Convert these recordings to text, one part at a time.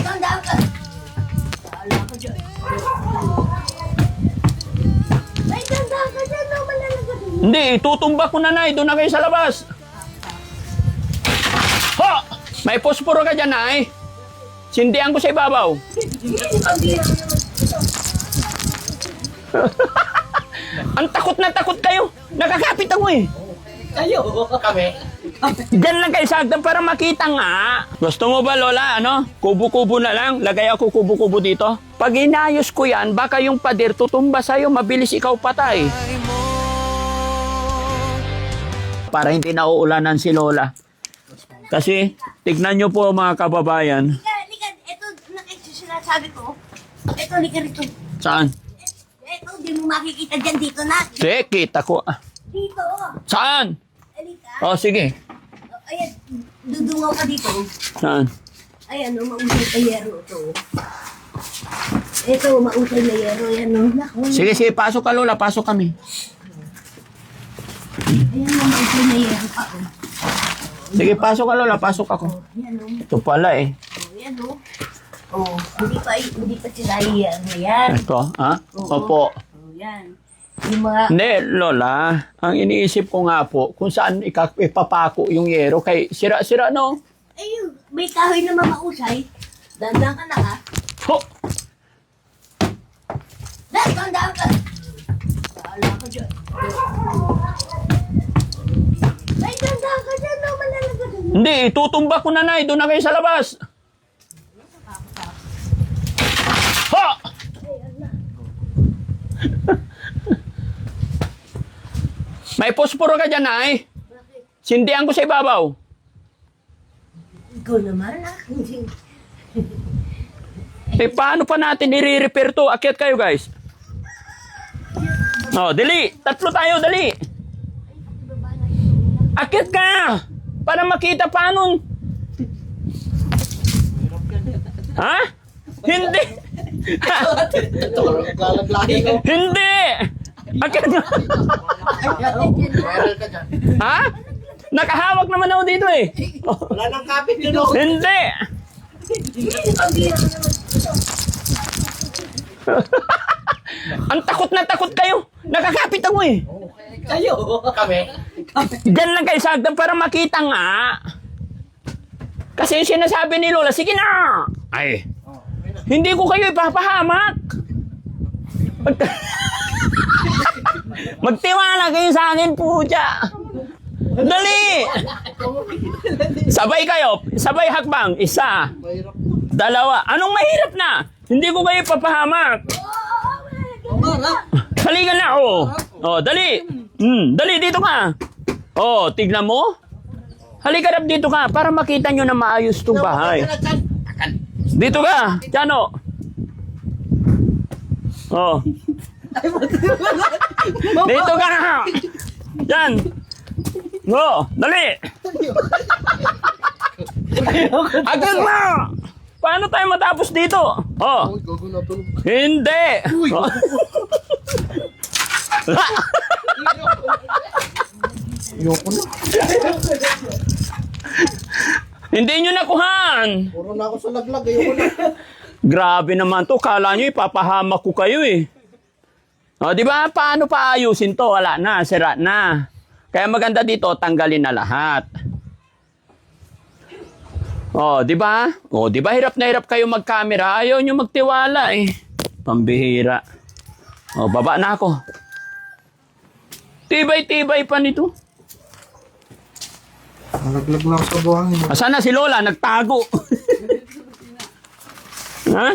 tandaan ka. Wala ka dyan. May tandaan ka dyan, no? Malalaga din. Hindi, tutumba ko na, Nay. Doon na kayo sa labas. Ho! May posporo ka dyan, Nay. Sindihan ko sa ibabaw. Ang takot na takot kayo. Nakakapit ako eh. Kayo? Kami? Diyan lang kayo sa hagdan para makita nga. Gusto mo ba, Lola, ano? Kubo-kubo na lang. Lagay ako kubo-kubo dito. Pag inayos ko yan, baka yung pader tutumba sa'yo, mabilis ikaw patay. Para hindi nauulanan si Lola. Kasi, tignan nyo po mga kababayan. Lika, ito, sinasabi ko. Ito, lika rito. Saan? Ito, di mo makikita dyan dito na. Sige, kita ko. Dito. Saan? Halika. Oh, sige. Ayan, dudungaw ka dito. Saan? Ayan, mausay na yero ito. Ito, mausay na yero. Ayan, no. Naku. Sige, sige, pasok ka, Lola. Pasok kami. Ayan, mausay na yero pa. Sige, pasok ka, Lola. Pasok ako. Ayan, no. Ito pala eh. Ayan, no. Oh, hindi pa sila yan. Ayan. Ito, ha? Oo. Opo. Oh, yan. Yung mga... Hindi, Lola. Ang iniisip ko nga po, kung saan ipapako yung yero kay sira-sira, no? Ayun, may kahoy na mamausay. Dandang ka na, ha? Ho! Dandang ka! Wala ka dyan. May dandang ka dyan, no? Malalaga din. Hindi, tutumba ko na, Nay. Doon na kayo sa labas. Ho! May posporo ka dyan, Nay. Bakit? Sindihan ko sa ibabaw. Ikaw naman, ha? Eh, paano pa natin i-repair to? Akyat kayo, guys. Oh, dali. Tatlo tayo, dali. Akyat ka! Para makita paano. Ha? Hindi! Hindi! Akyat ka! Viral ka dyan. Ha? Nakahawak naman ako dito eh. Wala nang kapit yun. Oh. Hindi! Ang takot na takot kayo. Nakakapit ako eh. Kayo? Kami? Diyan lang kayo sa hagdan para makita nga. Kasi yung sinasabi ni Lola, sige na! Ay, hindi ko kayo ipapahamak. Magtiwala kayo sa akin po dyan. Dali! Sabay kayo. Sabay hakbang. Isa. Mahirap. Dalawa. Anong mahirap na? Hindi ko kayo ipapahamak. Halika na, oh. Oh, dali. Dali, dito ka. Oh, tignan mo. Halika rap dito ka para makita nyo na maayos tong bahay. Dito ka, Tiano. Oh. Dito ka na. Yan. Oh, dali. Agad na. Paano tayo matapos dito? Oh. Uy, gago na tulog. Hindi. Uy. Oh. Ayoko na. Hindi nyo nakuhan. Puro na ako sa laglag. Ayoko na. Grabe naman to. Kala nyo ipapahamak ko kayo eh. O, di ba? Paano paayusin to? Wala na. Sira na. Kaya maganda dito, tanggalin na lahat. O, di ba? O, di ba? Hirap na hirap kayo mag-camera. Ayaw nyo magtiwala eh. Pambihira. O, baba na ako. Tibay-tibay pa nito. Nalaglag na ako sa buhangin. Asan na si Lola? Nagtago. Ha?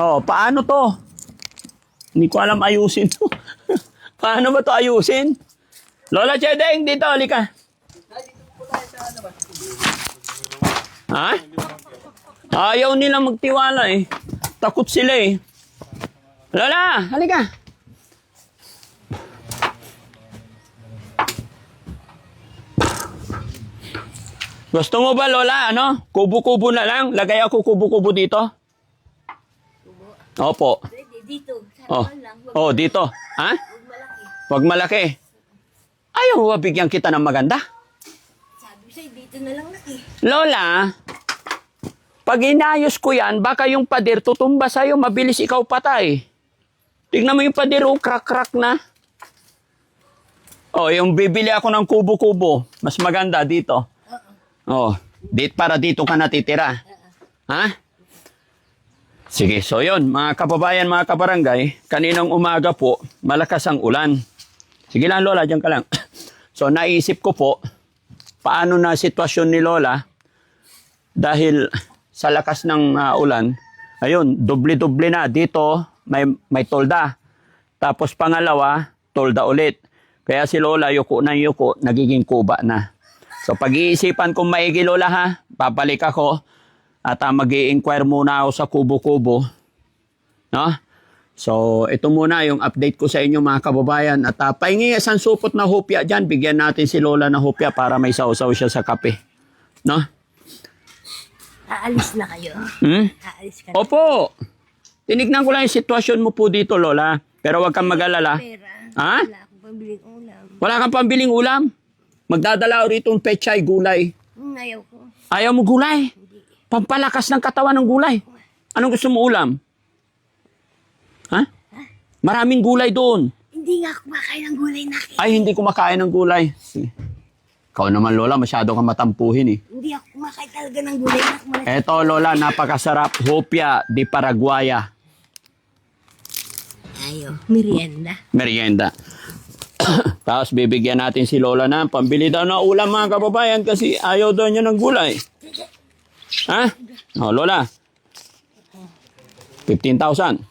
Oh, paano to? Hindi ko alam ayusin to. Paano ba to ayusin? Lola Chedeng, dito, halika. Ha? Ayaw nila magtiwala eh. Takot sila eh. Lola, halika. Gusto mo ba, Lola, ano? Kubo-kubo na lang. Lagay ako kubo-kubo dito. Opo. Dito. Oh. Lang. Oh, dito. Ha? Huwag malaki. Wag malaki. Ayaw mo ba bigyan kita ng maganda? Kasi dito na lang laki. Lola, pag inayos ko yan, baka yung pader tutumba sa'yo, mabilis ikaw patay. Tignan mo yung pader, oh, crack-crack na. Oh, yung bibili ako ng kubo-kubo. Mas maganda dito. Oh, para dito ka natitira. Ha? Sige, so yun, mga kababayan, mga kabarangay, kaninang umaga po, malakas ang ulan. Sige lang, Lola, dyan ka lang. So, naisip ko po, paano na sitwasyon ni Lola dahil sa lakas ng ulan, ayun, doble-doble na. Dito, may tolda. Tapos pangalawa, tolda ulit. Kaya si Lola, yuko na yuko, nagiging kuba na. So pag-iisipan kong maigi, Lola, ha, babalik ako at mag-i-inquire muna ako sa kubo-kubo. No? So ito muna yung update ko sa inyo, mga kababayan. At pahingi isang supot na hopya dyan. Bigyan natin si Lola na hopya para may sausaw siya sa kape. No? Aalis na kayo. Aalis ka na. Opo. Tinignan ko lang yung sitwasyon mo po dito, Lola. Pero wag kang mag-alala. Pera. Ha? Wala akong pambiling ulam. Wala kang pambiling ulam? Magdadala ako rito ng pechay, gulay. Ayaw ko. Ayaw mo gulay? Pampalakas ng katawan ng gulay. Anong gusto mo ulam? Ha? Maraming gulay doon. Hindi nga kumakain ng gulay na Ay, hindi kumakain ng gulay. Sige. Ikaw naman, Lola, masyado kang matampuhin eh. Hindi ako kumakain talaga ng gulay na Eto, Lola, napakasarap. Hopia de Paraguaya. Ayaw. Merienda. Merienda. Tapos bibigyan natin si Lola na pambili daw ng ulam, mga kababayan, kasi ayaw daw niya ng gulay. Ha? O, Lola. 15,000.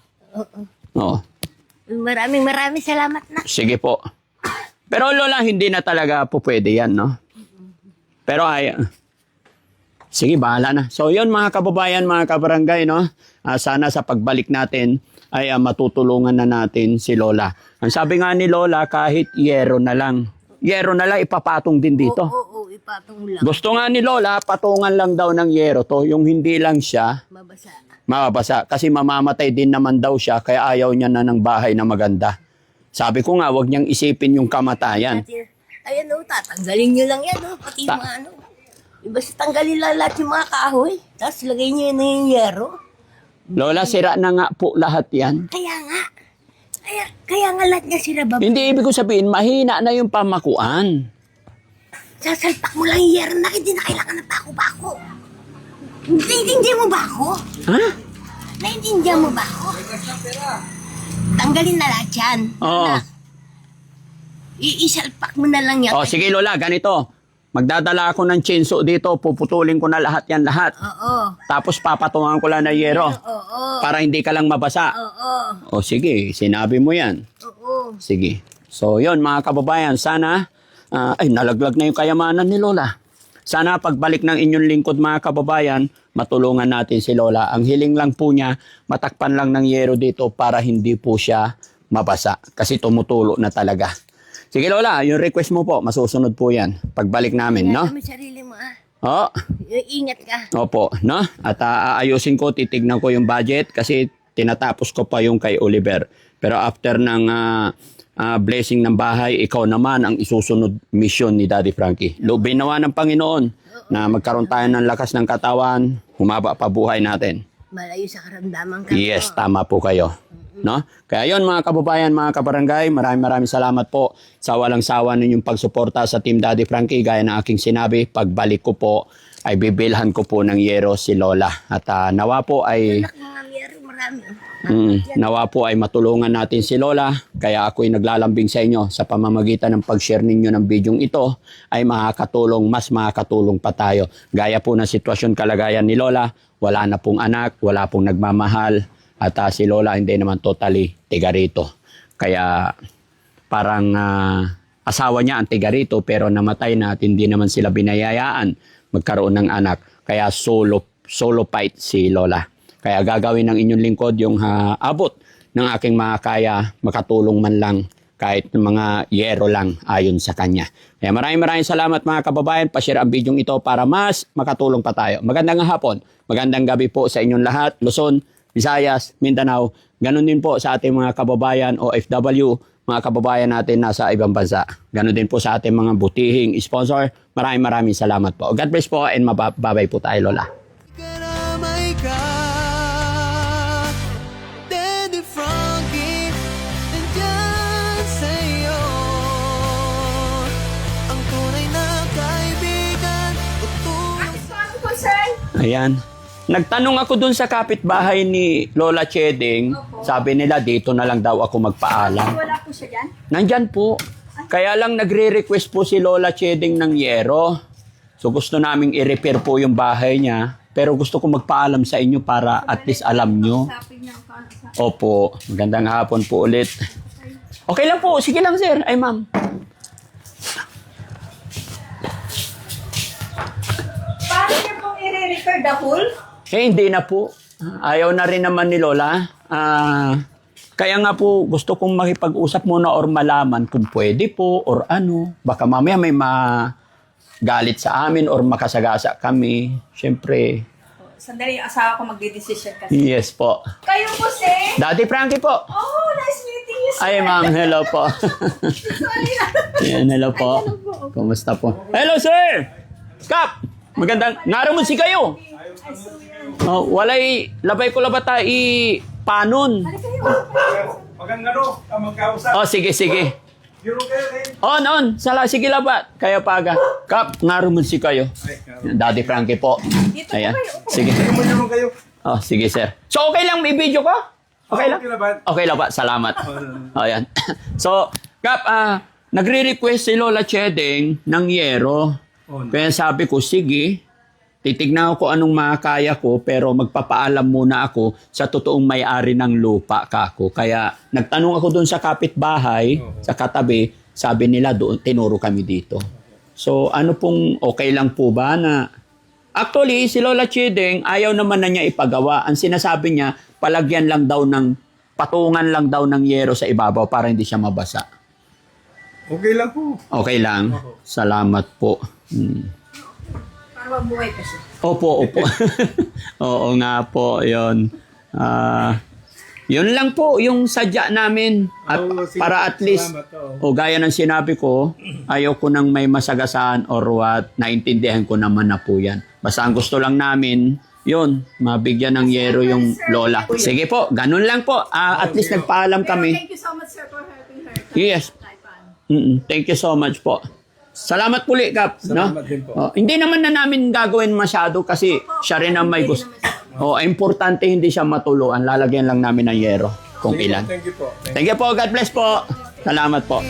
Oo. Maraming salamat na. Sige po. Pero Lola, hindi na talaga po pwede yan, no? Pero sige, bahala na. So yun, mga kababayan, mga kabarangay, no? Sana sa pagbalik natin ay matutulungan na natin si Lola. Ang sabi nga ni Lola, kahit yero na lang. Yero na lang, ipapatong din dito. Oo, ipatong lang. Gusto nga ni Lola, patungan lang daw ng yero to. Yung hindi lang siya Mabasa. mababasa. Kasi mamamatay din naman daw siya, kaya ayaw niya na ng bahay na maganda. Sabi ko nga, wag niyang isipin yung kamatayan. Ayan o, tatanggalin nyo lang yan o. Pati yung mga ano. Basta tanggalin lang lahat yung mga kahoy. Tapos lagay nyo na yung yero. Lola, sira na nga po lahat yan. Kaya nga. Kaya nga lahat niya sila baba. Hindi ibig ko sabihin, mahina na yung pamakuan. Sasalpak mo lang yung yero na hindi na kailangan ng bako-bako. Naiintindihan mo ba ako? Ha? Naiintindihan mo ba ako? Tanggalin na lahat yan. Oo. Anak. Iisalpak mo na lang yan. O sige Lola, ganito. Magdadala ako ng chinso dito, puputulin ko na lahat yan lahat. Oo. Tapos papatungan ko lang ng yero. Oo. Para hindi ka lang mabasa. Oo. O sige, sinabi mo yan. Oo. Sige. So yon mga kababayan, sana, nalaglag na yung kayamanan ni Lola. Sana pagbalik ng inyong lingkod, mga kababayan, matulungan natin si Lola. Ang hiling lang po niya, matakpan lang ng yero dito para hindi po siya mabasa. Kasi tumutulo na talaga. Sige Lola, yung request mo po, masusunod po yan. Pagbalik namin, no? Ingat mo sarili mo ah. Oo. Ingat ka. Opo, no? At aayusin ko, titignan ko yung budget kasi tinatapos ko pa yung kay Oliver. Pero after ng blessing ng bahay, ikaw naman ang isusunod mission ni Daddy Frankie. Loobin nawa ng Panginoon na magkaroon tayo ng lakas ng katawan, humaba pa buhay natin. Malayo sa karamdaman ka. Yes, tama po kayo. No? Kaya yon mga kababayan, mga kabarangay, maraming salamat po sa walang sawa ninyong pagsuporta sa Team Daddy Frankie. Gaya ng aking sinabi, pagbalik ko po ay bibilhan ko po ng yero si Lola. At nawa po ay nawa po ay matulungan natin si Lola. Kaya ako'y naglalambing sa inyo sa pamamagitan ng pag-share ninyo ng bidyong ito ay makakatulong, mas makakatulong pa tayo. Gaya po ng sitwasyon kalagayan ni Lola, wala na pong anak, wala pong nagmamahal. At si Lola hindi naman totally tiga rito. Kaya parang asawa niya ang tiga rito pero namatay na at hindi naman sila binayayaan magkaroon ng anak. Kaya solo fight si Lola. Kaya gagawin ng inyong lingkod yung abot ng aking makakaya, makatulong man lang kahit mga yero lang ayon sa kanya. Kaya maraming salamat mga kababayan. Pa-share ang video ito para mas makatulong pa tayo. Magandang hapon, magandang gabi po sa inyong lahat. Luzon, Visayas, Mindanao. Ganon din po sa ating mga kababayan OFW, mga kababayan natin nasa ibang bansa. Ganon din po sa ating mga butihing sponsor. Maraming salamat po. God bless po and mababay po tayo, Lola. Karamay ka, Daddy Frankie, nandyan sa'yo. Ang tunay na kaibigan, tutulong. Ayan. Nagtanong ako dun sa kapitbahay ni Lola Cheding. Sabi nila dito na lang daw ako magpaalam. Wala po siya dyan? Nandyan po. Kaya lang nagre-request po si Lola Cheding ng yero. So gusto naming i-repair po yung bahay niya. Pero gusto ko magpaalam sa inyo para at least alam nyo. Sabi niya sa... Opo. Magandang hapon po ulit. Okay lang po. Sige lang, sir. Ay, ma'am. Paano niya pong i-refer the whole? Eh, hindi na po. Ayaw na rin naman ni Lola. Kaya nga po, gusto kong makipag-usap muna or malaman kung pwede po or ano. Baka mamaya may magalit sa amin or makasagasa kami. Siyempre, Sandali, yung asawa ko magde-decision kasi. yes po. Kayo po, sir? Daddy Frankie po. Oh, nice meeting you, sir. Ay, ma'am. Hello po. Sorry. Yan, hello po. Kumusta po? Hello, sir! Kap! Magandang... Naramon si kayo. Oh, walay labay ko labata panon. Magandang magkausap. Oh, sige. Yuro kayo kayo. On. Sala, sige labat. Kaya paga. Kap, naroon si kayo. Daddy Frankie po. Dito Ayan. po kayo. Sige. Yuro kayo. Oh, sige, sir. So, okay lang may video ko? Okay lang? Okay labat. Okay labat. Salamat. Ayan. So, Kap, nagre-request si Lola Cheding ng yero. Kaya sabi ko, sige. Titignan ko anong makakaya ko pero magpapaalam muna ako sa totoong may-ari ng lupa kako. Kaya nagtanong ako doon sa kapitbahay, sa katabi, sabi nila doon, tinuro kami dito. So ano pong okay lang po ba na... Actually, si Lola Cheding, ayaw naman na niya ipagawa. Ang sinasabi niya, palagyan lang daw ng, patungan lang daw ng yero sa ibabaw para hindi siya mabasa. Okay lang po. Okay lang. Salamat po. Para mabuhay pa siya. Opo. Oo nga po, yun. Yun lang po yung sadya namin. At sige. para at least, Salamat, o gaya ng sinabi ko, ayaw ko nang may masagasaan or what, naintindihan ko naman na po yan. Basta ang gusto lang namin, yun, mabigyan ng yero yung lola. Sige po, ganun lang po. At least nagpaalam Pero kami. thank you so much, sir, for helping her. Yes. Thank you so much po. Salamat puli, Kap. Salamat din po. Hindi naman na namin gagawin masyado kasi siya rin ang may gusto. Importante hindi siya matuluan. Lalagyan lang namin ng yero kung ilan. Thank you po. Thank you po. God bless po. Salamat po.